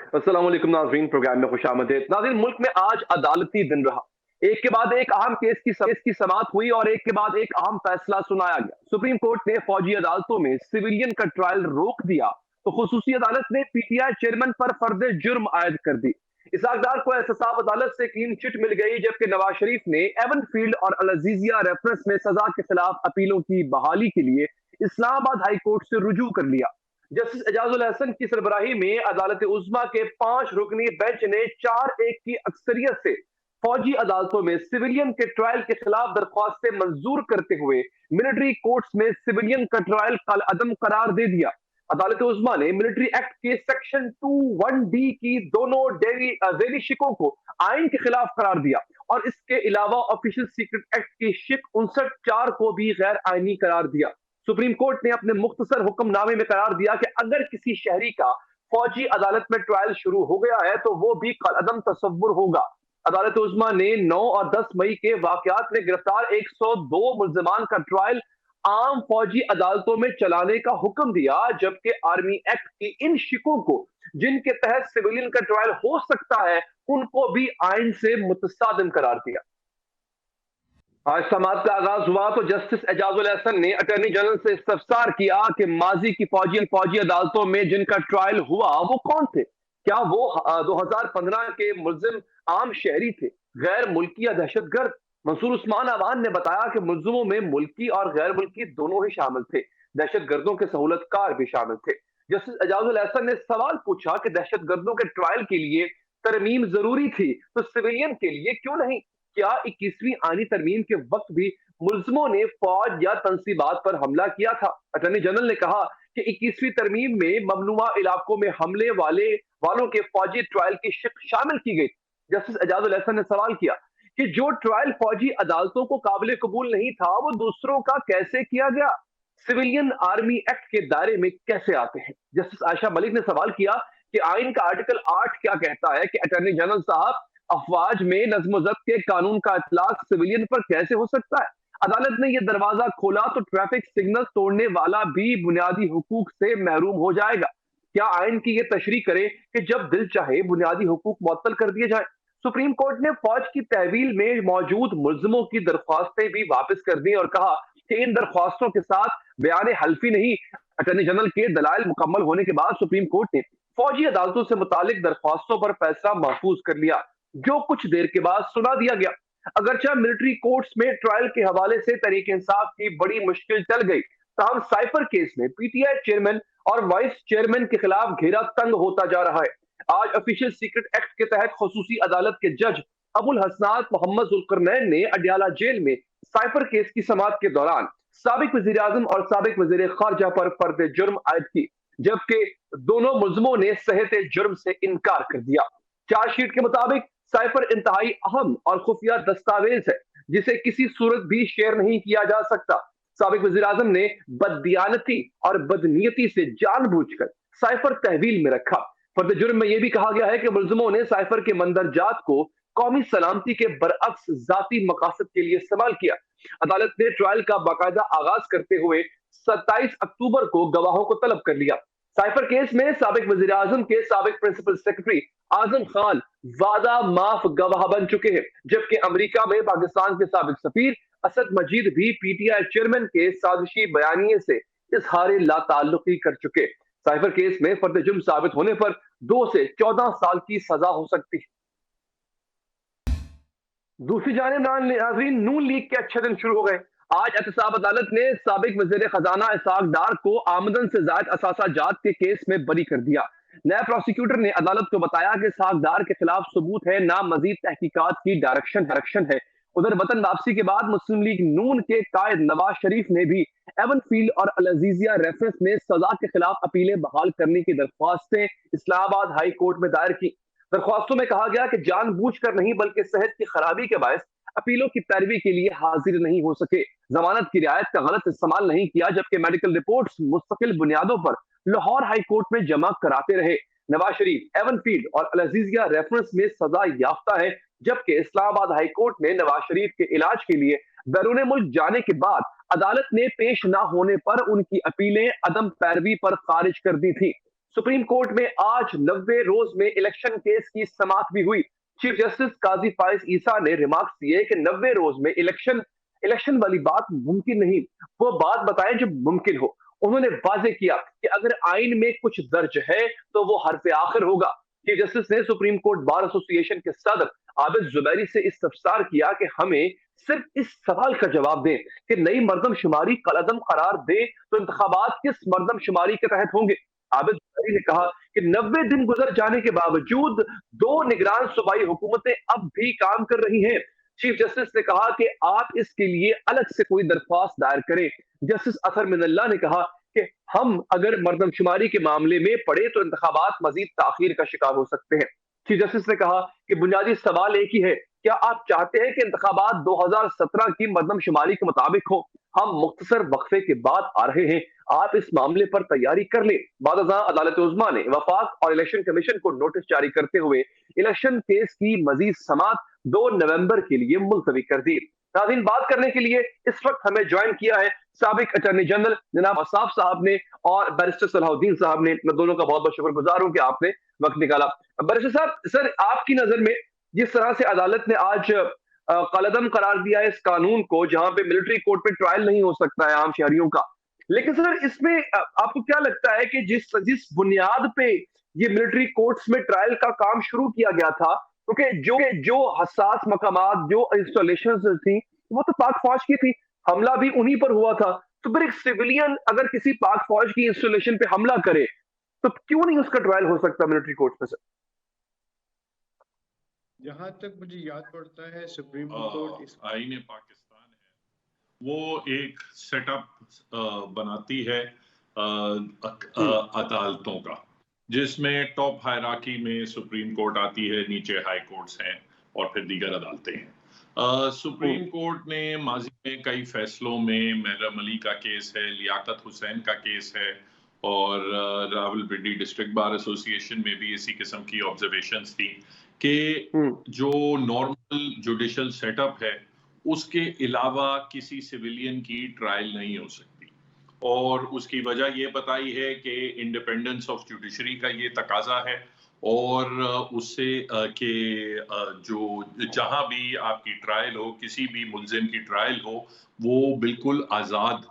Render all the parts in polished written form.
अस्सलाम वालेकुम नाज़रीन, प्रोग्राम में खुशामदीद। नाज़रीन, मुल्क में आज अदालती दिन रहा। एक के बाद एक अहम केस की समाअत हुई और एक के बाद एक अहम फैसला सुनाया गया। सुप्रीम कोर्ट ने फौजी अदालतों में सिविलियन का ट्रायल रोक दिया, तो खुसूसी अदालत ने पीटीआई चेयरमैन पर फर्द जुर्म आयद कर दी। इसहाक डार को एहतसाब अदालत से क्लीन चिट मिल गई, जबकि नवाज शरीफ ने एवन फील्ड और अल अजीजिया रेफरेंस में सजा के खिलाफ अपीलों की बहाली के लिए इस्लामाबाद हाई कोर्ट से रुजू कर लिया। जस्टिस एजाजुल हसन की सरबराही में अदालत उज़्मा के 5 रुकनी बेंच ने 4-1 की अक्सरियत से फौजी अदालतों में सिविलियन के ट्रायल के खिलाफ दरख्वास्तें मंजूर करते हुए मिलिट्री कोर्ट्स में सिविलियन का ट्रायल कल अदम करार दे दिया। अदालत उज़्मा ने मिलिट्री एक्ट के सेक्शन 21D की दोनों जेली शिकों को आइन के खिलाफ करार दिया और इसके अलावा ऑफिशियल सीक्रेट एक्ट की शिक 59(4) को भी गैर आइनी करार दिया। सुप्रीम कोर्ट ने अपने मुख्तसर हुक्मनामे में करार दिया कि अगर किसी शहरी का फौजी अदालत में ट्रायल शुरू हो गया है तो वो भी कलअदम तसव्वुर होगा। अदालत उज़्मा ने 9 और 10 मई के वाकयात में गिरफ्तार 102 मुल्जिमान का ट्रायल आम फौजी अदालतों में चलाने का हुक्म दिया, जबकि आर्मी एक्ट की इन शिकों को जिनके तहत सिविलियन का ट्रायल हो सकता है उनको भी आइन से मुतसादिम करार दिया। आज समाअत का आगाज हुआ तो जस्टिस एजाजुल हसन ने अटॉर्नी जनरल से इस्तफसार किया कि माजी की फौजी अदालतों में जिनका ट्रायल हुआ वो कौन थे। क्या वो 2015 के मुल्जिम आम शहरी थे, गैर मुल्की या दहशतगर्द? मंसूर उस्मान अवान ने बताया कि मुल्जिमों में मुल्की और गैर मुल्की दोनों ही शामिल थे, दहशतगर्दों के सहूलतकार भी शामिल थे। जस्टिस एजाजुल हसन ने सवाल पूछा कि दहशतगर्दों के ट्रायल के लिए तरमीम जरूरी थी तो सिविलियन के लिए क्यों नहीं? क्या 21वीं आनी तरमीम के वक्त भी मुल्जिमों ने फौज या तंसीबात पर हमला किया था? अटॉर्नी जनरल ने कहा कि 21वीं तरमीम में ममनुआ इलाकों में हमले वालों के फौजी ट्रायल की शिक शामिल की गई। जस्टिस एजाजुल हसन ने सवाल किया कि जो ट्रायल फौजी अदालतों को काबिल कबूल नहीं था वो दूसरों का कैसे किया गया, सिविलियन आर्मी एक्ट के दायरे में कैसे आते हैं? जस्टिस आयशा मलिक ने सवाल किया कि आइन का आर्टिकल 8 क्या कहता है कि अटॉर्नी जनरल साहब, अफवाज में नज्म जब्त के कानून का इतलाक सिविलियन पर कैसे हो सकता है? अदालत ने यह दरवाजा खोला तो ट्रैफिक सिग्नल तोड़ने वाला भी बुनियादी हुकूक से महरूम हो जाएगा। क्या आइन की यह तशरीह करे कि जब दिल चाहे बुनियादी हुकूक मुअत्तल कर दिए जाए? सुप्रीम कोर्ट ने फौज की तहवील में मौजूद मुल्जिमों की दरख्वास्तें भी वापस कर दी और कहा कि इन दरख्वास्तों के साथ बयान हल्फी नहीं। अटॉर्नी जनरल के दलाइल मुकम्मल होने के बाद सुप्रीम कोर्ट ने फौजी अदालतों से मुतालिक दरख्वास्तों पर फैसला महफूज कर लिया, जो कुछ देर के बाद सुना दिया गया। अगरचे मिलिट्री कोर्ट्स में ट्रायल के हवाले से तरीके इंसाफ की बड़ी मुश्किल टल गई, ताहम साइफर केस में पीटीआई चेयरमैन और वाइस चेयरमैन के खिलाफ घेरा तंग होता जा रहा है। आज ऑफिशियल सीक्रेट एक्ट के तहत खुसूसी अदालत के जज अबुल हसनात मोहम्मद जुल्करनैन ने अडियाला जेल में साइफर केस की समाअत के दौरान साबिक वजीर आजम और साबिक वजीर खारजा पर फर्द जुर्म आयद की, जबकि दोनों मुल्जिमों ने सेहत जुर्म से इनकार कर दिया। चार्जशीट के मुताबिक साइफर इंतहाई अहम और खुफिया दस्तावेज है जिसे किसी सूरत भी शेयर नहीं किया जा सकता। साबिक वजीर आजम ने बददियानती और बदनीयती से जानबूझकर साइफर तहवील में रखा। फर्द जुर्म में यह भी कहा गया है कि मुल्जिमों ने साइफर के मंदरजात को कौमी सलामती के बरअक्स जाती मकासद के लिए इस्तेमाल किया। अदालत ने ट्रायल का बाकायदा आगाज करते हुए 27 अक्टूबर को गवाहों को तलब कर लिया। साइफर केस में साबिक वजीर आजम के साबिक प्रिंसिपल सेक्रेटरी आजम खान वादा माफ गवाह बन चुके हैं, जबकि अमेरिका में पाकिस्तान के साबिक सफीर असद मजीद भी पीटीआई चेयरमैन के साजिशी बयानिए से इजहार लाताल्लुकी कर चुके। साइफर केस में फर्द जुर्म साबित होने पर 2 से 14 साल की सजा हो सकती है। दूसरी जानिब नाज़रीन, नून लीग के अच्छे दिन शुरू हो गए। आज एहतसाब अदालत ने साबिक वजीर खजाना इसहाक डार को आमदन से जायद असासा जात के केस में बरी कर दिया। नया प्रोसिक्यूटर ने अदालत को बताया कि इसहाक डार के खिलाफ सबूत है, ना मजीद तहकीकात की डायरेक्शन है। उधर वतन वापसी के बाद मुस्लिम लीग नून के कायद नवाज शरीफ ने भी एवन फील्ड और अल अजीजिया रेफरेंस में सजा के खिलाफ अपीलें बहाल करने की दरख्वास्तें इस्लामाबाद हाई कोर्ट में दायर की। दरख्वास्तों में कहा गया कि जानबूझकर नहीं बल्कि सेहत की खराबी के बायस अपीलों की पैरवी के लिए हाजिर नहीं हो सके, जमानत की रियायत का गलत इस्तेमाल नहीं किया, जबकि मेडिकल रिपोर्ट्स मुस्तकिल बुनियादों पर लाहौर हाई कोर्ट में जमा कराते रहे। नवाज शरीफ एवन फील्ड और अल अजीजिया रेफरेंस में सजा याफ्ता है, जबकि इस्लामाबाद हाई कोर्ट ने नवाज शरीफ के इलाज के लिए बैरून मुल्क जाने के बाद अदालत ने पेश न होने पर उनकी अपीलें अदम पैरवी पर खारिज कर दी थी। सुप्रीम कोर्ट में आज 90 रोज में इलेक्शन केस की समाप्त भी हुई। चीफ जस्टिस काजी फाइज ईसा ने रिमार्क्स दिए कि 90 रोज में इलेक्शन इलेक्शन वाली बात मुमकिन नहीं, वो बात बताएं जो मुमकिन हो। उन्होंने वाजे किया कि अगर आइन में कुछ दर्ज है तो वो हरफ आखिर होगा। चीफ जस्टिस ने सुप्रीम कोर्ट बार एसोसिएशन के सदर आबिद जुबैरी से इस्तफसार किया कि हमें सिर्फ इस सवाल का जवाब दें कि नई मर्दमशुमारी कलअदम करार दे तो इंतखाबात किस मर्दमशुमारी के तहत होंगे। आबिद जुबैरी ने कहा कि 90 दिन गुजर जाने के बावजूद 2 निगरान सूबाई हुकूमतें अब भी काम कर रही हैं। चीफ जस्टिस ने कहा कि आप इसके लिए अलग से कोई दरख्वास्त दायर करें। जस्टिस अतर मिनल्ला ने कहा कि हम अगर मर्दमशुमारी के मामले में पड़े तो इंतखाबात मजीद ताखीर का शिकार हो सकते हैं। चीफ जस्टिस ने कहा कि बुनियादी सवाल एक ही है, क्या आप चाहते हैं कि इंतखाबात 2017 की मर्दमशुमारी के मुताबिक हो? हम मुख्तसर वक्फे के बाद आ रहे हैं, आप इस मामले पर तैयारी कर लें। बादशाह अदालत उज़्मा ने वफाक और इलेक्शन कमीशन को नोटिस जारी करते हुए इलेक्शन केस की मजीद समात 2 नवंबर के लिए मुलतवी कर दी। नाज़रीन, बात करने के लिए इस वक्त हमें ज्वाइन किया है साबिक अटॉर्नी जनरल जनाब असाफ साहब ने और बैरिस्टर सलाहुद्दीन साहब ने। मैं दोनों का बहुत बहुत शुक्रगुजार हूं कि आपने वक्त निकाला। बैरिस्टर साहब, सर आपकी नजर में जिस तरह से अदालत ने आज कलअदम करार दिया है इस कानून को, जहां पे मिलिट्री कोर्ट में ट्रायल नहीं हो सकता है आम शहरियों का, लेकिन सर इसमें आपको क्या लगता है कि जिस जिस बुनियाद पे ये मिलिट्री कोर्ट्स में ट्रायल का काम शुरू किया गया था, क्योंकि जो हसास मकामात, जो इंस्टॉलेशन थी, वो तो पाक फौज की थी, हमला भी उन्हीं पर हुआ था। तो फिर एक सिविलियन अगर किसी पाक फौज की इंस्टॉलेशन पे हमला करे तो क्यों नहीं उसका ट्रायल हो सकता मिलिट्री कोर्ट में? सर जहां तक मुझे याद पड़ता है सुप्रीम कोर्ट आईन पाकिस्तान है वो एक सेटअप बनाती है अदालतों का, जिसमें टॉप हायरार्की में सुप्रीम कोर्ट आती है, नीचे हाई कोर्ट्स हैं और फिर दीगर अदालतें हैं। सुप्रीम कोर्ट ने माजी में कई फैसलों में, महरम अली का केस है, लियाकत हुसैन का केस है और रावलपिंडी डिस्ट्रिक्ट बार एसोसिएशन में भी इसी किस्म की ऑब्जर्वेशंस थी कि जो नॉर्मल जुडिशल सेटअप है उसके अलावा किसी सिविलियन की ट्रायल नहीं हो सकती, और उसकी वजह ये बताई है कि इंडिपेंडेंस ऑफ जुडिशरी का ये तकाजा है और उससे कि जो जहां भी आपकी ट्रायल हो, किसी भी मुल्जिम की ट्रायल हो, वो बिल्कुल आज़ाद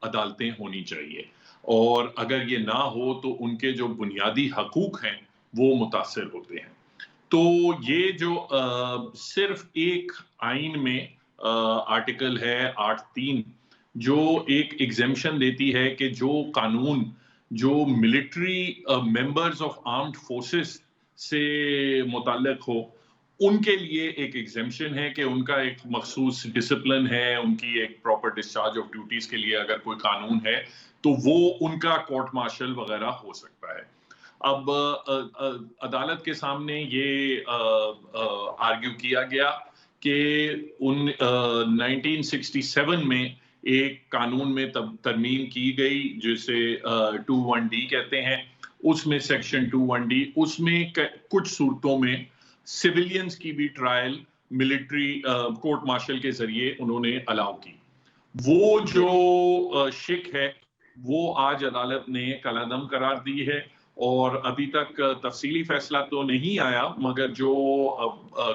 अदालतें होनी चाहिए, और अगर ये ना हो तो उनके जो बुनियादी हकूक हैं वो मुतासर होते हैं। तो ये जो सिर्फ एक आइन में आर्टिकल है 8(3) जो एक एग्जेम्पशन देती है कि जो कानून जो military members of armed forces से मुताल्लिक हो, उनके लिए एक एग्जेम्पशन है कि उनका एक मखसूस डिसिप्लिन है, उनकी एक प्रॉपर डिस्चार्ज ऑफ ड्यूटीज के लिए अगर कोई कानून है तो वो उनका कोर्ट मार्शल वगैरह हो सकता है। अब अदालत के सामने ये आर्ग्यू किया गया कि 1967 में एक कानून में तरमीम की गई जिसे 21D कहते हैं, उसमें सेक्शन 21D, उसमें कुछ सूरतों में सिविलियंस की भी ट्रायल मिलिट्री कोर्ट मार्शल के जरिए उन्होंने अलाउ की। वो जो शिक है वो आज अदालत ने कलअदम करार दी है, और अभी तक तफसीली फैसला तो नहीं आया, मगर जो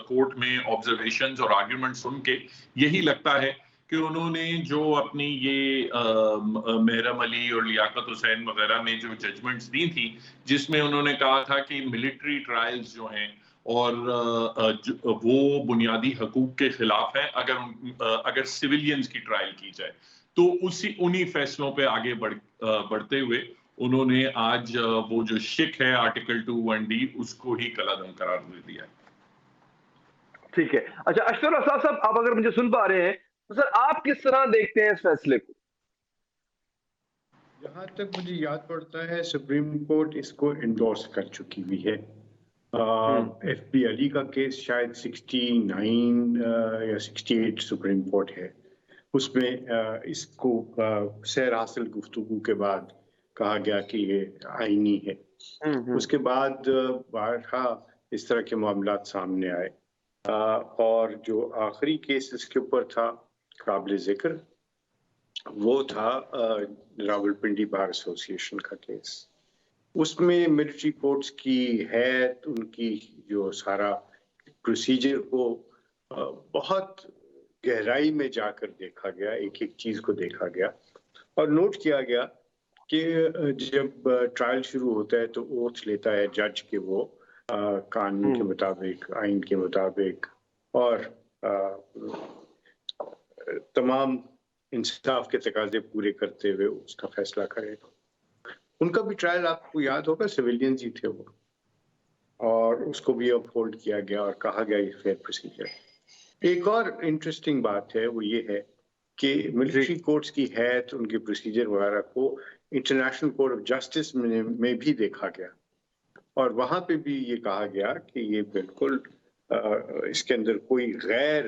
कोर्ट में ऑब्जर्वेशंस और आर्ग्यूमेंट सुन के यही लगता है कि उन्होंने जो अपनी ये महरम अली और लियाकत हुसैन वगैरह में जो जजमेंट्स दी थी, जिसमें उन्होंने कहा था कि मिलिट्री ट्रायल्स जो हैं और वो बुनियादी हकूक के खिलाफ है अगर सिविलियंस की ट्रायल की जाए, तो उन्हीं फैसलों पे आगे बढ़ते हुए उन्होंने आज वो जो शिक है आर्टिकल 21D उसको ही कलअदम करार दे दिया। ठीक है। अच्छा अशफाक असाफ साहब, आप अगर मुझे सुन पा रहे हैं तो सर आप किस तरह देखते हैं इस फैसले को? जहां तक मुझे याद पड़ता है सुप्रीम कोर्ट इसको एंडोर्स कर चुकी हुई है। FB अली का केस शायद 69 या 68 सुप्रीम कोर्ट है, उसमें इसको सैर हासिल गुफ्तगू के बाद कहा गया कि ये आईनी है। उसके बाद बारहा इस तरह के मामला सामने आए, और जो आखिरी केस इसके ऊपर था काबिल जिक्र वो था रावलपिंडी बार एसोसिएशन का केस। उसमें मिलिट्री कोर्ट्स की है, उनकी जो सारा प्रोसीजर को बहुत गहराई में जाकर देखा गया, एक एक चीज को देखा गया और नोट किया गया कि जब ट्रायल शुरू होता है तो ओथ लेता है जज कि वो कानून के मुताबिक, आइन के मुताबिक और तमाम इंसाफ के तकाजे पूरे करते हुए उसका फैसला करेगा। उनका भी ट्रायल आपको याद होगा, सिविलियंस ही थे वो, और उसको भी अपहोल्ड किया गया और कहा गया ये फेयर प्रोसीजर। एक और इंटरेस्टिंग बात है वो ये है कि मिलिट्री कोर्ट्स की हैत, उनके प्रोसीजर वगैरह को इंटरनेशनल कोर्ट ऑफ जस्टिस में भी देखा गया और वहां पे भी ये कहा गया कि ये बिल्कुल इसके अंदर कोई गैर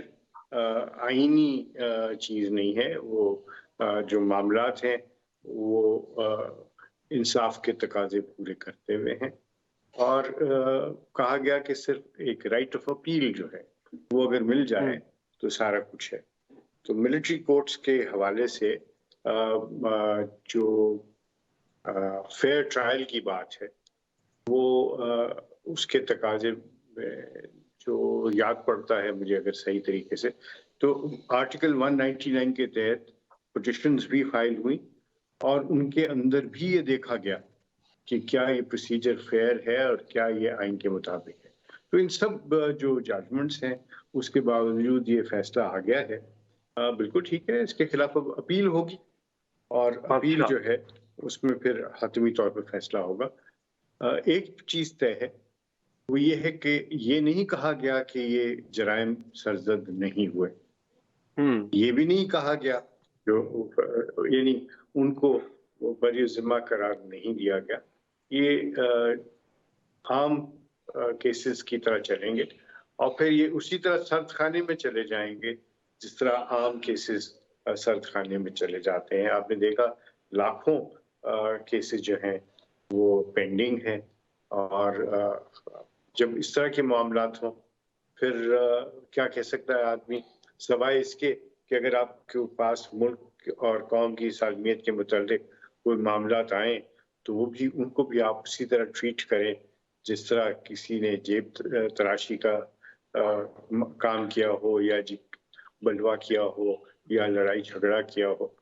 आईनी चीज नहीं है। वो जो मामलात हैं वो इंसाफ के तकाजे पूरे करते हुए हैं और कहा गया कि सिर्फ एक राइट ऑफ अपील जो है वो अगर मिल जाए तो सारा कुछ है। तो मिलिट्री कोर्ट्स के हवाले से जो फेयर ट्रायल की बात है वो उसके तकाजे जो याद पड़ता है मुझे अगर सही तरीके से, तो आर्टिकल 199 के तहत पिटिशंस भी फाइल हुई और उनके अंदर भी ये देखा गया कि क्या ये प्रोसीजर फेयर है और क्या ये आइन के मुताबिक है। तो इन सब जो जजमेंट्स हैं उसके बावजूद ये फैसला आ गया है। बिल्कुल ठीक है, इसके खिलाफ अब अपील होगी और अपील जो है उसमें फिर हतमी तौर पर फैसला होगा। एक चीज तय है वो ये है कि ये नहीं कहा गया कि ये जराइम सरजद नहीं हुए, ये भी नहीं कहा गया जो यानी उनको बरी जिम्मा करार नहीं दिया गया। ये आम केसेस की तरह चलेंगे और फिर ये उसी तरह सर्द खाने में चले जाएंगे जिस तरह आम केसेस सर्द खाने में चले जाते हैं। आपने देखा लाखों केसेस जो हैं वो पेंडिंग हैं और जब इस तरह के मामलात हों फिर क्या कह सकता है आदमी, सवाए इसके कि अगर आपके पास मुल्क और कौम की सालमियत के मुतालिक कोई मामलात आए तो वो भी उनको भी आप उसी तरह ट्रीट करें जिस तरह किसी ने जेब तराशी का काम किया हो या बलवा किया हो या लड़ाई झगड़ा किया हो।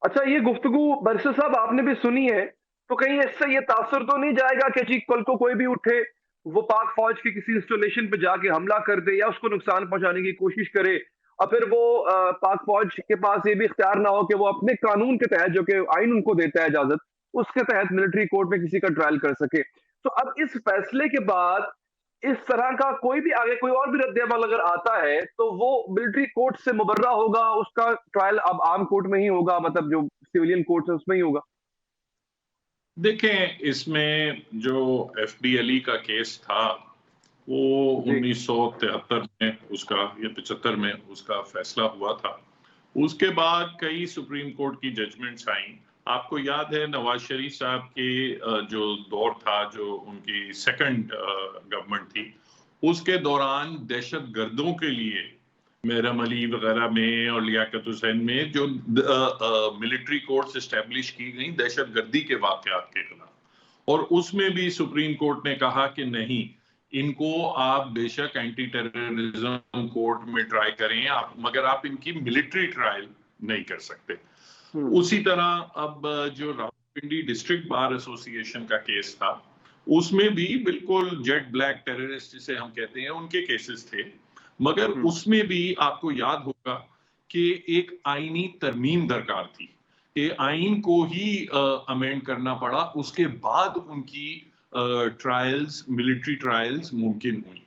अच्छा, ये गुफ्तगू बरसर साहब आपने भी सुनी है, तो कहीं इससे ये तासुर तो नहीं जाएगा कि जी कल को कोई भी उठे, वो पाक फौज की किसी इंस्टॉलेशन पे जाके हमला कर दे या उसको नुकसान पहुंचाने की कोशिश करे और फिर वो पाक फौज के पास ये भी इख्तियार ना हो कि वो अपने कानून के तहत, जो कि आइन उनको देता है इजाजत, उसके तहत मिलिट्री कोर्ट में किसी का ट्रायल कर सके। तो अब इस फैसले के बाद इस तरह का कोई भी आगे कोई और भी रद्द-ए-अमल अगर आता है तो वो मिलिट्री कोर्ट से मुबर्रा होगा, उसका ट्रायल अब आर्म कोर्ट में ही होगा, मतलब जो सिविलियन कोर्ट है उसमें ही होगा। देखें, इसमें जो एफबी अली का केस था वो 1973 में उसका या 75 में उसका फैसला हुआ था। उसके बाद कई सुप्रीम कोर्ट की जजमेंट्स आई। आपको याद है नवाज शरीफ साहब के जो दौर था, जो उनकी सेकंड गवर्नमेंट थी, उसके दौरान दहशत गर्दों के लिए मेहरम अली वगैरह में और लियाकत हुसैन में जो मिलिट्री कोर्ट्स एस्टेब्लिश की गई दहशत गर्दी के वाकयात के खिलाफ, और उसमें भी सुप्रीम कोर्ट ने कहा कि नहीं, इनको आप बेशक एंटी टेररिज्म कोर्ट में ट्राई करें आप, मगर आप इनकी मिलिट्री ट्रायल नहीं कर सकते। उसी तरह अब जो रावलपिंडी डिस्ट्रिक्ट बार एसोसिएशन का केस था उसमें भी बिल्कुल जेट ब्लैक टेररिस्ट जिसे हम कहते हैं उनके केसेस थे, मगर उसमें भी आपको याद होगा कि एक आईनी तरमीम दरकार थी कि आइन को ही अमेंड करना पड़ा, उसके बाद उनकी ट्रायल्स, मिलिट्री ट्रायल्स मुमकिन हुई।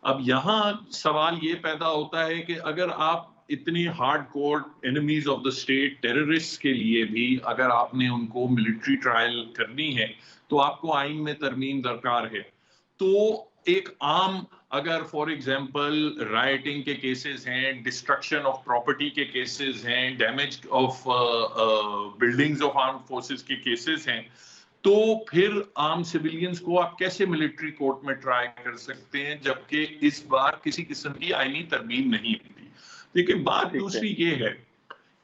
अब यहाँ सवाल ये पैदा होता है कि अगर आप इतनी hard core enemies of the state terrorist के लिए भी अगर आपने उनको मिलिट्री ट्रायल करनी है तो आपको आइन में तरमीम दरकार है। तो एक आम, अगर फॉर एग्जांपल राइटिंग के केसेस हैं, डिस्ट्रक्शन ऑफ प्रॉपर्टी के केसेस हैं, damage of buildings of armed forces के केसेस हैं, तो फिर आम सिविलियंस को आप कैसे मिलिट्री कोर्ट में ट्राई कर सकते हैं जबकि इस बार किसी किस्म की आईनी तरमीम नहीं होती। लेकिन बात दूसरी ये है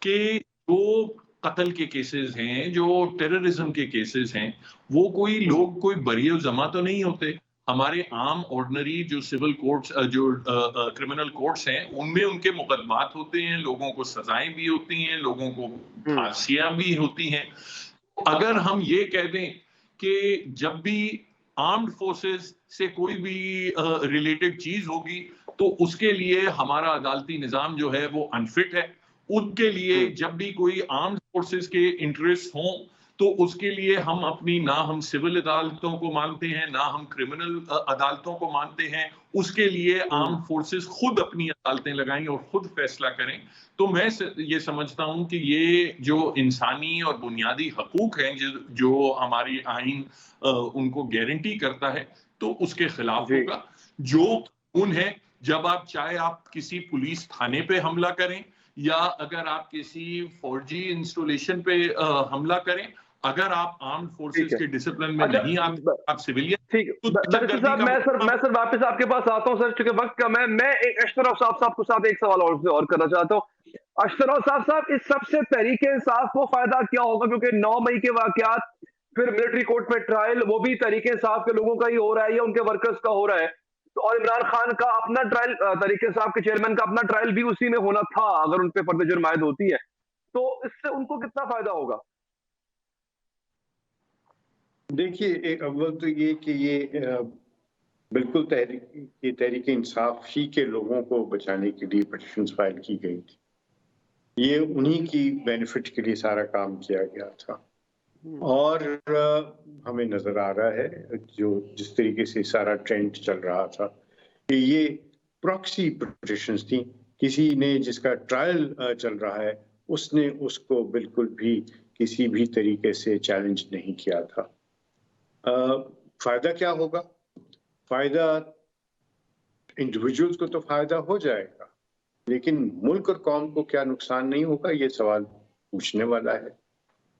कि जो कत्ल के केसेस हैं, जो टेररिज्म के केसेस हैं, वो कोई लोग कोई बरी जमा तो नहीं होते। हमारे आम ऑर्डिनरी जो सिविल कोर्ट्स जो क्रिमिनल कोर्ट्स हैं, उनमें उनके मुकदमात होते हैं, लोगों को सजाएं भी होती हैं, लोगों को फांसियां भी होती हैं। अगर हम ये कह दें कि जब भी आर्म्ड फोर्सेस से कोई भी रिलेटेड चीज होगी तो उसके लिए हमारा अदालती निजाम जो है वो अनफिट है। उनके लिए जब भी कोई आर्म्ड फोर्सेस के इंटरेस्ट हों तो उसके लिए हम अपनी ना हम सिविल अदालतों को मानते हैं, ना हम क्रिमिनल अदालतों को मानते हैं। उसके लिए आर्म फोर्सेस खुद अपनी अदालतें लगाएं और खुद फैसला करें। तो मैं ये समझता हूं कि ये जो इंसानी और बुनियादी हकूक हैं जो हमारी आइन उनको गारंटी करता है, तो उसके खिलाफ होगा। जो कानून है, जब आप चाहे आप किसी पुलिस थाने पे हमला करें या अगर आप किसी फौजी इंस्टॉलेशन पे हमला करें, अगर आप आर्म्ड फोर्सेस के डिसिप्लिन में नहीं आप सिविलियन। ठीक है साहब, मैं सर वापस आपके पास आता हूं सर, क्योंकि वक्त कम है। मैं एक अशरफ साहब को साथ एक सवाल और करना चाहता हूं। अशरफ साहब, इस सबसे तहरीके इंसाफ को फायदा क्या होगा? क्योंकि 9 मई के वाकयात, फिर मिलिट्री कोर्ट में ट्रायल, वो भी तहरीके इंसाफ के लोगों का ही हो रहा है या उनके वर्कर्स का हो रहा है। तो और इमरान खान का अपना ट्रायल, तहरीके इंसाफ के चेयरमैन का अपना ट्रायल भी उसी में होना था, अगर उन पे फर्द जुर्म आयद होती है, तो इससे उनको कितना फायदा होगा? देखिए, अव्वल तो ये कि ये बिल्कुल तहरीक इंसाफ ही के लोगों को बचाने के लिए पिटीशन फाइल की गई थी। ये उन्हीं की बेनिफिट के लिए सारा काम किया गया था। और हमें नजर आ रहा है जो जिस तरीके से सारा ट्रेंड चल रहा था कि ये प्रॉक्सी पिटीशंस थी। किसी ने जिसका ट्रायल चल रहा है उसने उसको बिल्कुल भी किसी भी तरीके से चैलेंज नहीं किया था। फायदा क्या होगा? फायदा इंडिविजुअल्स को तो फायदा हो जाएगा, लेकिन मुल्क और कौम को क्या नुकसान नहीं होगा, ये सवाल पूछने वाला है।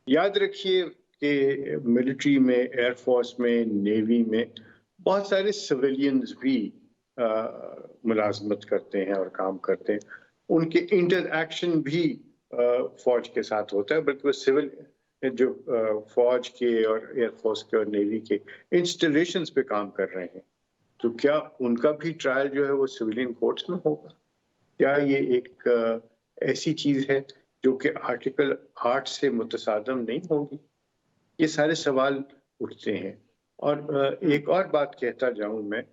याद रखिए कि मिलिट्री में, एयरफोर्स में, नेवी में बहुत सारे सिविलियंस भी मुलाजमत करते हैं और काम करते हैं। उनके इंटरएक्शन भी फौज के साथ होता है, बल्कि वो सिविल जो फौज के और एयरफोर्स के और नेवी के इंस्टॉलेशंस पे काम कर रहे हैं, तो क्या उनका भी ट्रायल जो है वो सिविलियन कोर्ट्स में होगा? क्या ये एक ऐसी चीज है जो कि आर्टिकल 8 से मुतसादम नहीं होगी? ये सारे सवाल उठते हैं। और एक और बात कहता जाऊं मैं,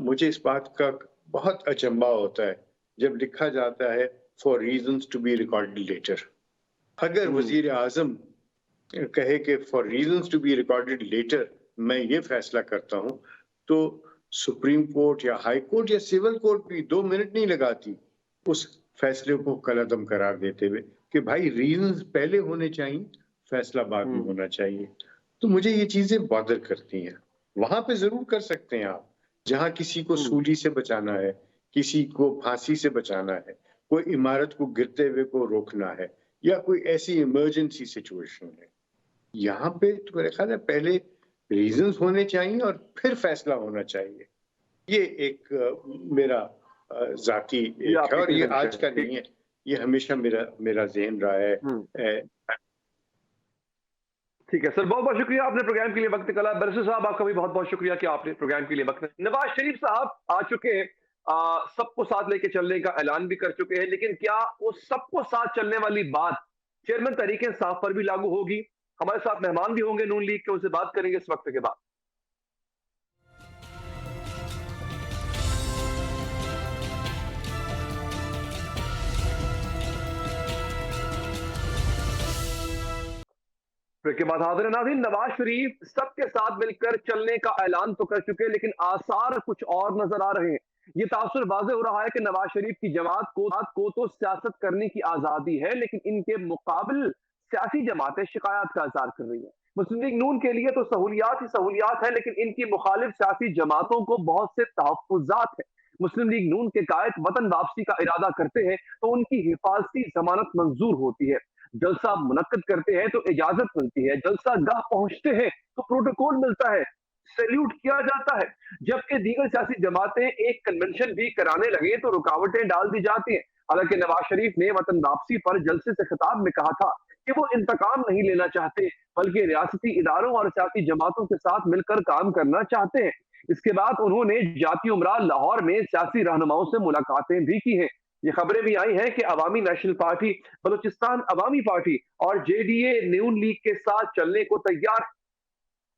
मुझे इस बात का बहुत अचंभा होता है जब लिखा जाता है for reasons to be recorded later. अगर वजीर आजम कहे कि for reasons to be recorded later मैं ये फैसला करता हूं, तो सुप्रीम कोर्ट या हाई कोर्ट या सिविल कोर्ट भी 2 मिनट नहीं लगाती उस फैसले को कलअदम करार देते हुए कि भाई रीजंस पहले होने चाहिए, फैसला बाद में होना चाहिए। तो मुझे ये चीजें बॉदर करती हैं। वहां पे जरूर कर सकते हैं आप, जहां किसी को सूली से बचाना है, किसी को फांसी से बचाना है, कोई इमारत को गिरते हुए को रोकना है, या कोई ऐसी इमरजेंसी सिचुएशन है। यहाँ पे तो मेरे ख्याल है पहले रीजंस होने चाहिए और फिर फैसला होना चाहिए। ये एक मेरा जाती है और ये आज का नहीं है, ये हमेशा मेरा ज़हन रहा है। ठीक है सर, बहुत बहुत शुक्रिया, आपने प्रोग्राम के लिए वक्त निकाला। बैरिस्टर साहब, आपका भी बहुत बहुत शुक्रिया कि आपने प्रोग्राम के लिए वक्त। नवाज शरीफ साहब आ चुके हैं, सबको साथ लेके चलने का ऐलान भी कर चुके हैं, लेकिन क्या वो सबको साथ चलने वाली बात चेयरमैन तहरीक इंसाफ पर भी लागू होगी? हमारे साथ मेहमान भी होंगे नून लीग के, उनसे बात करेंगे इस वक्त के बाद। ब्रेक के बाद हाजिर नाज़रीन, नवाज शरीफ सबके साथ मिलकर चलने का ऐलान तो कर चुके हैं, लेकिन आसार कुछ और नजर आ रहे हैं। ये तासुर वाज़ेह हो रहा है कि नवाज शरीफ की जमात को तो सियासत करने की आजादी है, लेकिन इनके मुकाबिल सियासी जमातें शिकायत का इज़हार कर रही है। मुस्लिम लीग नून के लिए तो सहूलियात ही सहूलियात है, लेकिन इनकी मुखालिफ सियासी जमातों को बहुत से तहफ़्फ़ुज़ात है। मुस्लिम लीग नून के कायद वतन वापसी का इरादा करते हैं तो उनकी हिफाजती जमानत मंजूर होती है, जलसा मुनक्कद करते हैं तो इजाजत मिलती है, जलसा गाह पहुंचते हैं तो प्रोटोकॉल मिलता है, सैल्यूट किया जाता है। जबकि दीगर सियासी जमातें एक कन्वेंशन भी कराने लगे तो रुकावटें डाल दी जाती हैं। हालांकि नवाज शरीफ ने वतन वापसी पर जलसे से खिताब में कहा था कि वो इंतकाम नहीं लेना चाहते, बल्कि रियासती इदारों और सियासी जमातों के साथ मिलकर काम करना चाहते हैं। इसके बाद उन्होंने जाती उमरा लाहौर में सियासी रहनुमाओं से मुलाकातें भी की हैं। ये खबरें भी आई हैं कि अवामी नेशनल पार्टी, बलूचिस्तान अवामी पार्टी और जेडीए नून लीग के साथ चलने को तैयार है।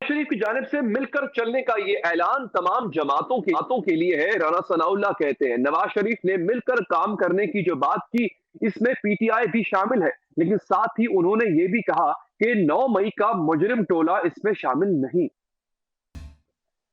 शरीफ की जानिब से मिलकर चलने का ये ऐलान तमाम जमातों के लिए है। राना सनाउल्लाह कहते हैं नवाज शरीफ ने मिलकर काम करने की जो बात की, इसमें पीटीआई भी शामिल है, लेकिन साथ ही उन्होंने ये भी कहा कि 9 मई का मुजरिम टोला इसमें शामिल नहीं।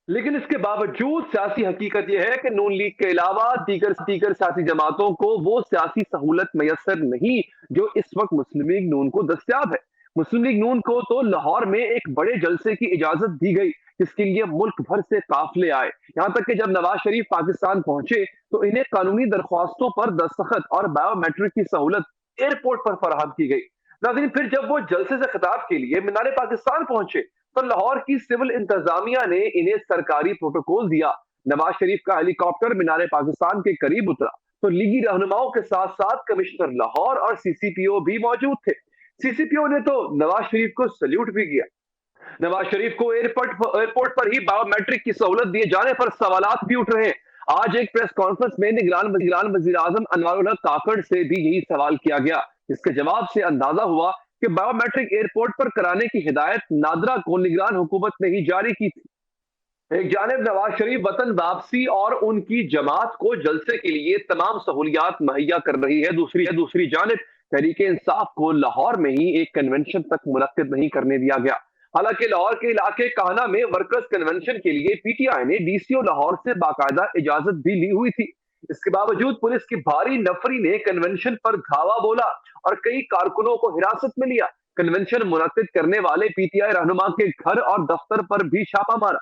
लेकिन इसके बावजूद सियासी हकीकत यह है कि नून लीग के अलावा दीगर सियासी जमातों को वो सियासी सहूलत मैसर नहीं जो इस वक्त मुस्लिम लीग नून को दस्तयाब है। मुस्लिम लीग नून को तो लाहौर में एक बड़े जलसे की इजाजत दी गई, जिसके लिए मुल्क भर से काफिले आए। यहां तक कि जब नवाज शरीफ पाकिस्तान पहुंचे तो इन्हें कानूनी दरख्वास्तों पर दस्तखत और बायोमेट्रिक की सहूलत एयरपोर्ट पर फराहम की गई। नाज़रीन, फिर जब वो जलसे से खिताब के लिए मीनार पाकिस्तान पहुंचे तो लाहौर की सिविल इंतजामिया ने इन्हें सरकारी प्रोटोकॉल दिया। नवाज शरीफ का हेलीकॉप्टर मीनार पाकिस्तान के करीब उतरा तो लीगी रहनुमाओं के साथ साथ कमिश्नर लाहौर और सीसीपीओ भी मौजूद थे। सीसीपीओ ने तो नवाज शरीफ को सल्यूट भी किया। नवाज शरीफ को एयरपोर्ट पर ही बायोमेट्रिक की सहूलत दिए जाने पर सवालात भी उठ रहे हैं। आज एक प्रेस कॉन्फ्रेंस में निगरान वजीर आजम अनवारुल हक काकड़ से भी यही सवाल किया गया, जिसके जवाब से अंदाजा हुआ कि बायोमेट्रिक एयरपोर्ट पर कराने की हिदायत नादरा को निगरान हुकूमत ने ही जारी की थी। एक जानिब नवाज शरीफ वतन वापसी और उनकी जमात को जलसे के लिए तमाम सहूलियात मुहैया कर रही है, दूसरी जानिब तहरीके इंसाफ को लाहौर में ही एक कन्वेंशन तक मुनक्किद नहीं करने दिया गया। हालांकि लाहौर के इलाके काहना में वर्कर्स कन्वेंशन के लिए पीटीआई ने डीसीओ लाहौर से बाकायदा इजाजत भी ली हुई थी। इसके बावजूद पुलिस की भारी नफरी ने कन्वेंशन पर धावा बोला और कई कारकुनों को हिरासत में लिया। कन्वेंशन मुनक्किद करने वाले पीटीआई रहनुमा के घर और दफ्तर पर भी छापा मारा।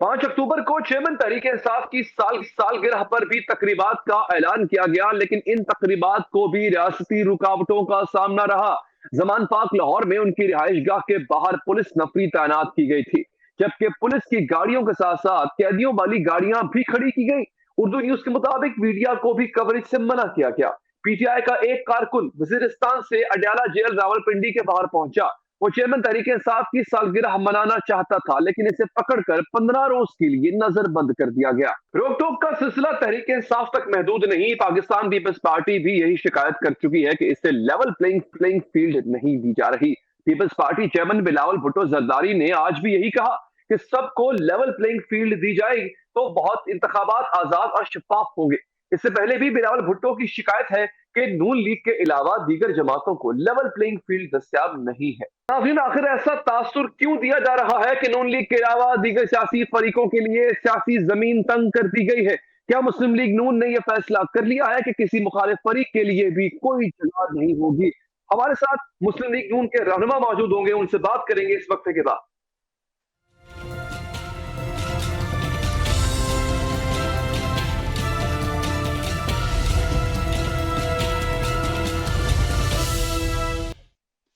5 अक्टूबर को चेयरमैन तहरीक इंसाफ की सालगिरह पर भी तकरीबात का ऐलान किया गया, लेकिन इन तकरीबात को भी रियासती रुकावटों का सामना रहा। जमान पाक लाहौर में उनकी रिहाइशगाह के बाहर पुलिस नफरी तैनात की गई थी, जबकि पुलिस की गाड़ियों के साथ साथ कैदियों वाली गाड़ियां भी खड़ी की गई। उर्दू न्यूज के मुताबिक मीडिया को भी कवरेज से मना किया गया। पीटीआई का एक कारकुन वजीरिस्तान से अडयाला जेल रावलपिंडी के बाहर पहुंचा। वो चेयरमैन तहरीक इंसाफ की सालगिरह मनाना चाहता था, लेकिन इसे पकड़कर 15 रोज के लिए नजरबंद कर दिया गया। रोक टोक का सिलसिला तहरीक इंसाफ तक महदूद नहीं, पाकिस्तान पीपल्स पार्टी भी यही शिकायत कर चुकी है कि इससे लेवल प्लेइंग फील्ड नहीं दी जा रही। Peoples party chairman Bilawal Bhutto Zardari ने आज भी यही कहा कि सबको लेवल प्लेइंग फील्ड दी जाएगी तो बहुत इंतखाबात आजाद और शफाफ होंगे। इससे पहले भी बिलावल भुट्टो की शिकायत है कि नून लीग के अलावा दीगर जमातों को लेवल प्लेइंग फील्ड दस्तयाब नहीं है। नाज़रीन, आखिर ऐसा तासुर क्यों दिया जा रहा है कि नून लीग के अलावा दीगर सियासी फरीकों के लिए सियासी जमीन तंग कर दी गई है? क्या मुस्लिम लीग नून ने यह फैसला कर लिया है कि किसी मुखालिफ फरीक के लिए भी कोई जगह नहीं होगी? हमारे साथ मुस्लिम लीग नून के रहनुमा मौजूद होंगे, उनसे बात करेंगे इस वक्त के बाद।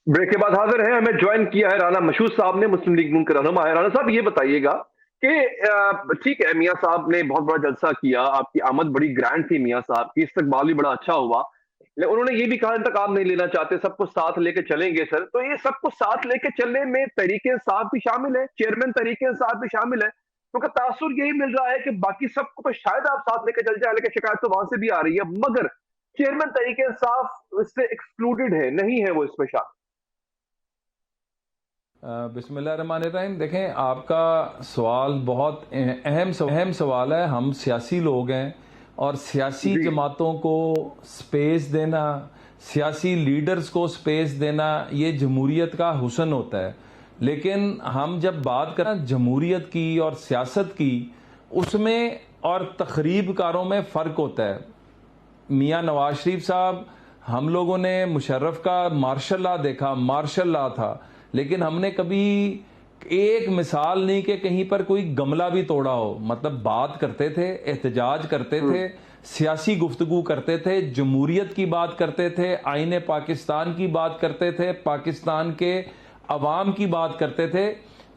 ब्रेक के बाद हाजिर है। हमें ज्वाइन किया है राना मशहूद साहब ने, मुस्लिम लीग नून के रहनुमा है। राना साहब, ये बताइएगा कि ठीक है, मियां साहब ने बहुत बड़ा जलसा किया, आपकी आमद बड़ी ग्रैंड थी मियां साहब की, इस्तकबाल भी बड़ा अच्छा हुआ, लेकिन उन्होंने ये भी कहा इंतकाम नहीं लेना चाहते, सबको साथ लेके चलेंगे सर। तो ये सबको साथ लेके चलने में तहरीक इंसाफ भी शामिल है, चेयरमैन तहरीक इंसाफ भी शामिल है, तो का तासुर यही मिल रहा है कि बाकी सबको तो शायद आप साथ लेके चल जाए, लेकिन शिकायत तो वहां से भी आ रही है, मगर चेयरमैन तहरीक इंसाफ इससे एक्सक्लूडेड है, नहीं है वो इसमें शामिल। बिस्मिल्लाहिर्रहमानिर्रहीम। देखें, आपका सवाल बहुत अहम सवाल है। हम सियासी लोग हैं और सियासी जमातों को स्पेस देना, सियासी लीडर्स को स्पेस देना, ये जमहूरियत का हुस्न होता है। लेकिन हम जब बात करें जमहूरियत की और सियासत की, उसमें और तखरीबकारों में फ़र्क होता है। मियाँ नवाज शरीफ साहब, हम लोगों ने मुशर्रफ का मार्शल लॉ देखा, मार्शल लॉ था, लेकिन हमने कभी एक मिसाल नहीं कि कहीं पर कोई गमला भी तोड़ा हो। मतलब बात करते थे, एहतजाज करते थे, सियासी गुफ्तगू करते थे, जमहूरियत की बात करते थे, आईने पाकिस्तान की बात करते थे, पाकिस्तान के अवाम की बात करते थे,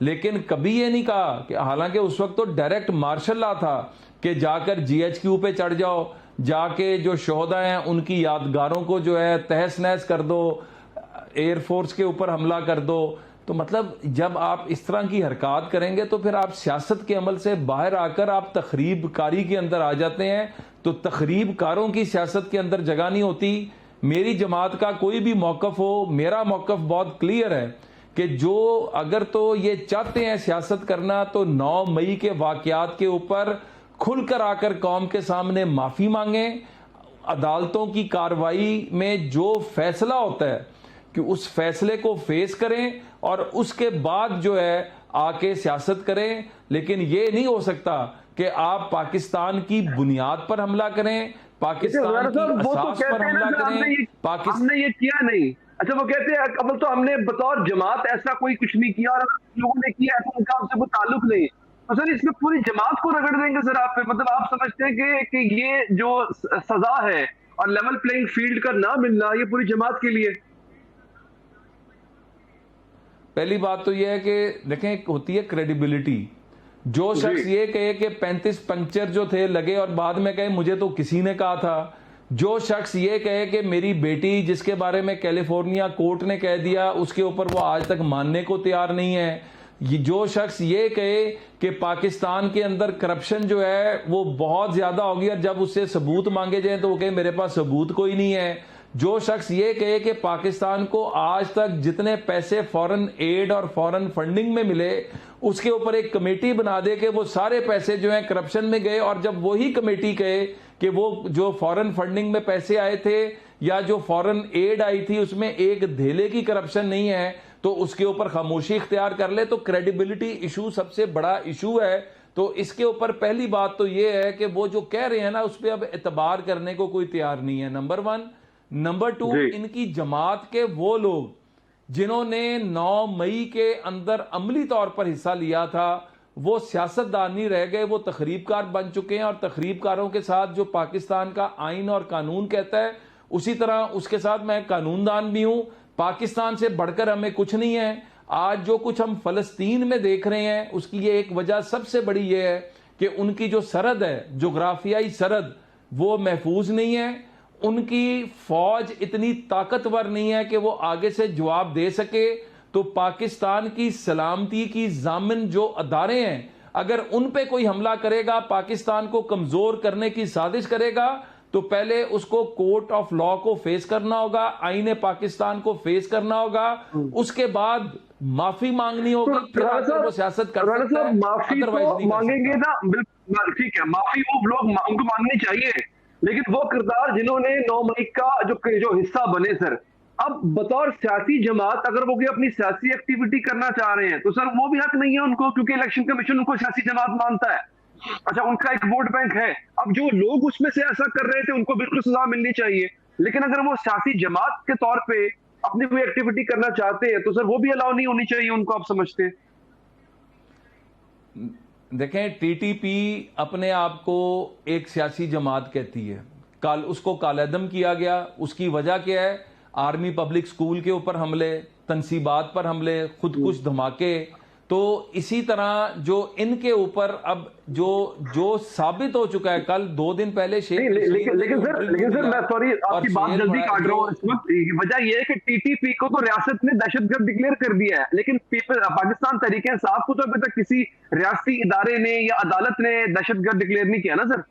लेकिन कभी ये नहीं कहा कि, हालांकि उस वक्त तो डायरेक्ट मार्शल लॉ था कि जाकर GHQ पे चढ़ जाओ, जाके जो शोहदा हैं उनकी यादगारों को जो है तहस नहस कर दो, एयरफोर्स के ऊपर हमला कर दो। तो मतलब जब आप इस तरह की हरकत करेंगे तो फिर आप सियासत के अमल से बाहर आकर आप तखरीबकारी के अंदर आ जाते हैं। तो तखरीबकारों की सियासत के अंदर जगह नहीं होती। मेरी जमात का कोई भी मौकफ हो, मेरा मौकफ बहुत क्लियर है कि जो अगर तो ये चाहते हैं सियासत करना तो 9 मई के वाकयात के ऊपर खुलकर आकर कौम के सामने माफी मांगे। अदालतों की कार्रवाई में जो फैसला होता है कि उस फैसले को फेस करें और उसके बाद जो है आके सियासत करें। लेकिन ये नहीं हो सकता कि आप पाकिस्तान की बुनियाद पर हमला करें, पाकिस्तान की असास पर हमला करें। हमने ये किया नहीं। अच्छा, वो कहते हैं कबल तो हमने बतौर जमात ऐसा कोई कुछ नहीं किया और लोगों ने किया तो उनका हमसे कोई ताल्लुक नहीं। तो सर इसमें पूरी जमात को रगड़ देंगे सर आप पे? मतलब आप समझते हैं कि ये जो सजा है और लेवल प्लेइंग फील्ड का ना मिलना ये पूरी जमात के लिए? पहली बात तो यह है कि देखें, एक होती है क्रेडिबिलिटी। जो शख्स ये कहे कि 35 पंक्चर जो थे लगे और बाद में कहे मुझे तो किसी ने कहा था, जो शख्स ये कहे कि मेरी बेटी जिसके बारे में कैलिफोर्निया कोर्ट ने कह दिया उसके ऊपर वो आज तक मानने को तैयार नहीं है, जो शख्स ये कहे कि पाकिस्तान के अंदर करप्शन जो है वो बहुत ज्यादा होगी और जब उससे सबूत मांगे जाए तो वो कहे मेरे पास सबूत कोई नहीं है, जो शख्स ये कहे कि पाकिस्तान को आज तक जितने पैसे फॉरेन एड और फॉरेन फंडिंग में मिले उसके ऊपर एक कमेटी बना दे कि वो सारे पैसे जो हैं करप्शन में गए, और जब वही कमेटी कहे कि वो जो फॉरेन फंडिंग में पैसे आए थे या जो फॉरेन एड आई थी उसमें एक धेले की करप्शन नहीं है तो उसके ऊपर खामोशी इख्तियार कर ले, तो क्रेडिबिलिटी इशू सबसे बड़ा इशू है। तो इसके ऊपर पहली बात तो ये है कि वो जो कह रहे हैं ना उस पर अब एतबार करने को कोई तैयार नहीं है, नंबर 1। नंबर 2, इनकी जमात के वो लोग जिन्होंने 9 मई के अंदर अमली तौर पर हिस्सा लिया था वो सियासतदान नहीं रह गए, वो तखरीबकार बन चुके हैं। और तखरीबकारों के साथ जो पाकिस्तान का आइन और कानून कहता है उसी तरह उसके साथ मैं कानूनदान भी हूं। पाकिस्तान से बढ़कर हमें कुछ नहीं है। आज जो कुछ हम फलस्तीन में देख रहे हैं उसकी ये एक वजह सबसे बड़ी ये है कि उनकी जो सरहद है, जोग्राफियाई सरहद, वो महफूज नहीं है। उनकी फौज इतनी ताकतवर नहीं है कि वो आगे से जवाब दे सके। तो पाकिस्तान की सलामती की जामिन जो अदारे हैं अगर उन पे कोई हमला करेगा, पाकिस्तान को कमजोर करने की साजिश करेगा, तो पहले उसको कोर्ट ऑफ लॉ को फेस करना होगा, आईने पाकिस्तान को फेस करना होगा, उसके बाद माफी मांगनी होगी, फिर आकर वो सियासत कर सकता है। माफी तो मांगेंगे ना, बिल्कुल ठीक है, माफी वो लोग उनको मांगनी चाहिए, लेकिन वो किरदार जिन्होंने 9 मई का जो हिस्सा बने सर, अब बतौर सियासी जमात अगर वो अपनी सियासी एक्टिविटी करना चाह रहे हैं तो सर वो भी हक नहीं है उनको, क्योंकि इलेक्शन कमीशन उनको सियासी जमात मानता है। अच्छा, उनका एक वोट बैंक है। अब जो लोग उसमें से ऐसा कर रहे थे उनको बिल्कुल सजा मिलनी चाहिए, लेकिन अगर वो सियासी जमात के तौर पे अपनी कोई एक्टिविटी करना चाहते हैं तो सर वो भी अलाउ नहीं होनी चाहिए उनको, आप समझते हैं? देखें, टीटीपी अपने आप को एक सियासी जमात कहती है, कल उसको कालेदम किया गया। उसकी वजह क्या है? आर्मी पब्लिक स्कूल के ऊपर हमले, तनसीबात पर हमले, खुदकुश धमाके। तो इसी तरह जो इनके ऊपर अब जो साबित हो चुका है, कल 2 दिन पहले लेकिन सर मैं सॉरी आपकी बात जल्दी काट रहा हूँ इस वक्त। वजह यह है कि टीटीपी को तो रियासत ने दहशतगर्द डिक्लेयर कर दिया है, लेकिन पाकिस्तान तहरीक इंसाफ को तो अभी तक किसी रियासती इदारे ने या अदालत ने दहशतगर्द डिक्लेयर नहीं किया ना सर,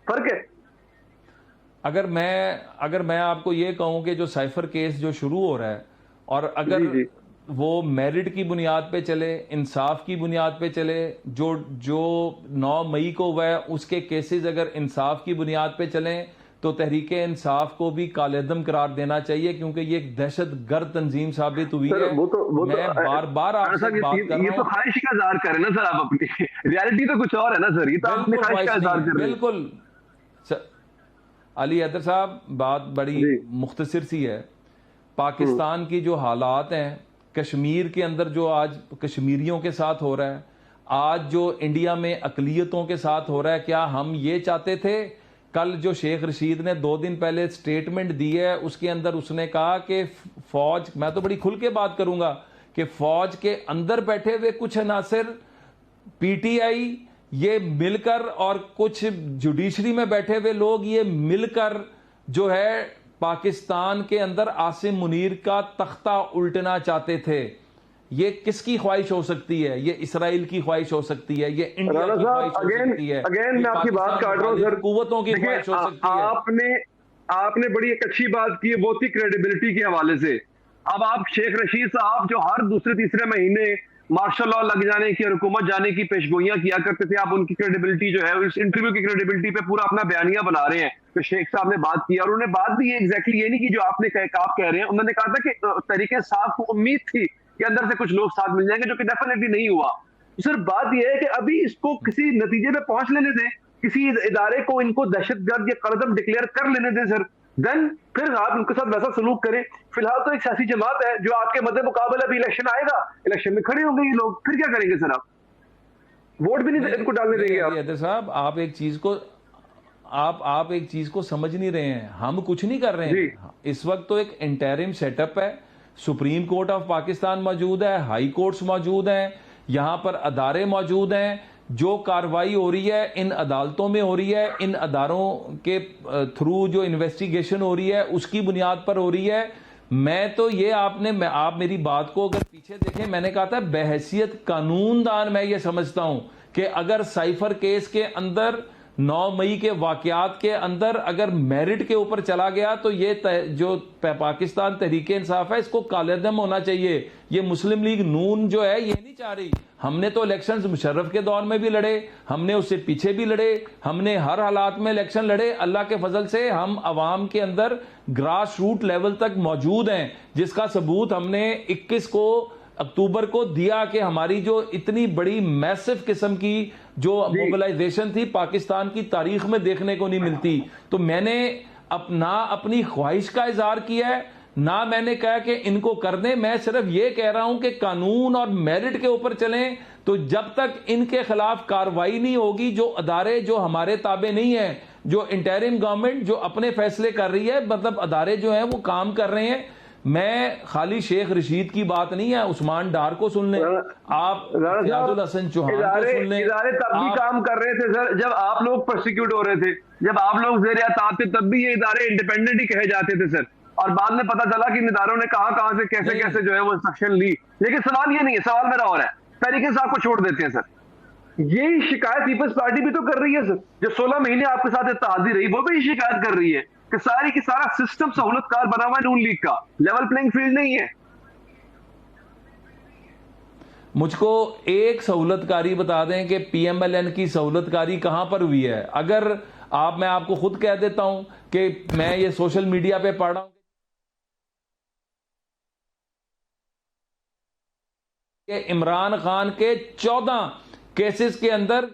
फर्क है। अगर मैं आपको ये कहूं कि जो साइफर केस जो शुरू हो रहा है और अगर वो मेरिट की बुनियाद पे चले, इंसाफ की बुनियाद पे चले, जो 9 मई को हुआ है उसके केसेस अगर इंसाफ की बुनियाद पे चलें तो तहरीक इंसाफ को भी कालेदम करार देना चाहिए, क्योंकि ये एक दहशतगर्द तंजीम साबित हुई है। मैं बार-बार आपसे बात कर रहा हूं। ये तो ख्वाहिश का इज़हार कर रहे हैं ना सर आप अपनी, रियलिटी तो कुछ और है ना सर, ये तो अपनी ख्वाहिश का इज़हार कर रहे हैं। बिल्कुल अली हैदर साहब, बात बड़ी मुख्तसर सी है। पाकिस्तान की जो हालात हैं, कश्मीर के अंदर जो आज कश्मीरियों के साथ हो रहा है, आज जो इंडिया में अकलियतों के साथ हो रहा है, क्या हम ये चाहते थे? कल जो शेख रशीद ने 2 दिन पहले स्टेटमेंट दी है उसके अंदर उसने कहा कि फौज, मैं तो बड़ी खुल के बात करूंगा, कि फौज के अंदर बैठे हुए कुछ अनासिर, पीटीआई ये मिलकर और कुछ जुडिशरी में बैठे हुए लोग ये मिलकर जो है पाकिस्तान के अंदर आसिम मुनीर का तख्ता उल्टना चाहते थे। ये किसकी ख्वाहिश हो सकती है? ये इसराइल की ख्वाहिश हो सकती है, ये इंडिया की ख्वाहिश हो सकती है, अगेन ये मैं आपकी बात काट रहा हूं सर। कुव्वतों की ख्वाहिश हो सकती है। आपने बड़ी एक अच्छी बात की है, वो थी क्रेडिबिलिटी के हवाले से। अब आप शेख रशीद साहब जो हर दूसरे तीसरे महीने मार्शल लॉ लग जाने की और हुकूमत जाने की पेशगोइयां किया करते थे, आप उनकी क्रेडिबिलिटी जो है इस इंटरव्यू की क्रेडिबिलिटी पे पूरा अपना बयानिया बना रहे हैं। तो शेख साहब ने बात की और उन्होंने बात भी एग्जैक्टली ये नहीं की जो आपने आप कह रहे हैं। उन्होंने कहा था कि तरीके साफ को उम्मीद थी कि अंदर से कुछ लोग साथ मिल जाएंगे, जो कि डेफिनेटली नहीं हुआ। सिर्फ बात यह है कि अभी इसको किसी नतीजे पे पहुंच लेने दें, किसी इदारे को इनको दहशतगर्द या करदम डिक्लेयर कर लेने दें सर, देन फिर आप उनके साथ वैसा सलूक करें। फिलहाल तो एक सियासी जमात है जो आपके मद्दे मुकाबले, अभी इलेक्शन आएगा, इलेक्शन में खड़े होंगे ये लोग, फिर क्या करेंगे सर? आप वोट भी नहीं इनको डालने देंगे आप? हैदर साहब, आप एक चीज को समझ नहीं रहे हैं। हम कुछ नहीं कर रहे हैं इस वक्त। तो एक इंटरिम सेटअप है, सुप्रीम कोर्ट ऑफ पाकिस्तान मौजूद है, हाई कोर्ट्स मौजूद हैं, यहां पर अदारे मौजूद हैं। जो कार्रवाई हो रही है इन अदालतों में हो रही है, इन अदारों के थ्रू जो इन्वेस्टिगेशन हो रही है उसकी बुनियाद पर हो रही है। मैं तो ये आप मेरी बात को अगर पीछे देखें, मैंने कहा था बहैसियत कानूनदान मैं ये समझता हूं कि अगर साइफर केस के अंदर 9 मई के वाकयात के अंदर अगर मेरिट के ऊपर चला गया तो ये जो पाकिस्तान तहरीके इंसाफ है इसको कालेदम होना चाहिए। ये मुस्लिम लीग नून जो है ये नहीं चाह रही। हमने तो इलेक्शंस मुशर्रफ के दौर में भी लड़े, हमने उससे पीछे भी लड़े, हमने हर हालात में इलेक्शन लड़े। अल्लाह के फजल से हम अवाम के अंदर ग्रास रूट लेवल तक मौजूद हैं, जिसका सबूत हमने 21 अक्टूबर को दिया कि हमारी जो इतनी बड़ी मैसिव किस्म की जो मोबिलाइजेशन थी पाकिस्तान की तारीख में देखने को नहीं मिलती। तो मैंने अपनी ख्वाहिश का इजहार किया है, ना मैंने कहा कि इनको कर दें। मैं सिर्फ ये कह रहा हूं कि कानून और मेरिट के ऊपर चलें। तो जब तक इनके खिलाफ कार्रवाई नहीं होगी, जो अदारे जो हमारे ताबे नहीं है, जो इंटरिम गवर्नमेंट जो अपने फैसले कर रही है, मतलब अदारे जो हैं वो काम कर रहे हैं। मैं खाली शेख रशीद की बात नहीं है, उस्मान डार को सुन लें, आप रियाजुल हसन चौहान को सुन लें। इदारे तब भी काम कर रहे थे सर जब आप लोग प्रोसिक्यूट हो रहे थे, जब आप लोग जेर अताब थे, तब भी ये इदारे इंडिपेंडेंट ही कहे जाते थे सर। और बाद में पता चला कि इन इदारों ने कहां से कैसे जो है वो इंस्ट्रक्शन ली। लेकिन सवाल ये नहीं है, सवाल मेरा और है, तरीके से आपको छोड़ देते हैं सर। यही शिकायत पीपल्स पार्टी भी तो कर रही है सर, जो 16 महीने आपके साथ इत्तेहादी रही, वो भी शिकायत कर रही है कि सारी की सारा सिस्टम सहूलतकार बना हुआ है नून लीग का, लेवल प्लेइंग फील्ड नहीं है। मुझको एक सहूलतकारी बता दें कि पीएमएलएन की सहूलतकारी कहां पर हुई है। अगर मैं आपको खुद कह देता हूं कि मैं ये सोशल मीडिया पे पढ़ रहा हूं कि इमरान खान के 14 केसेस के अंदर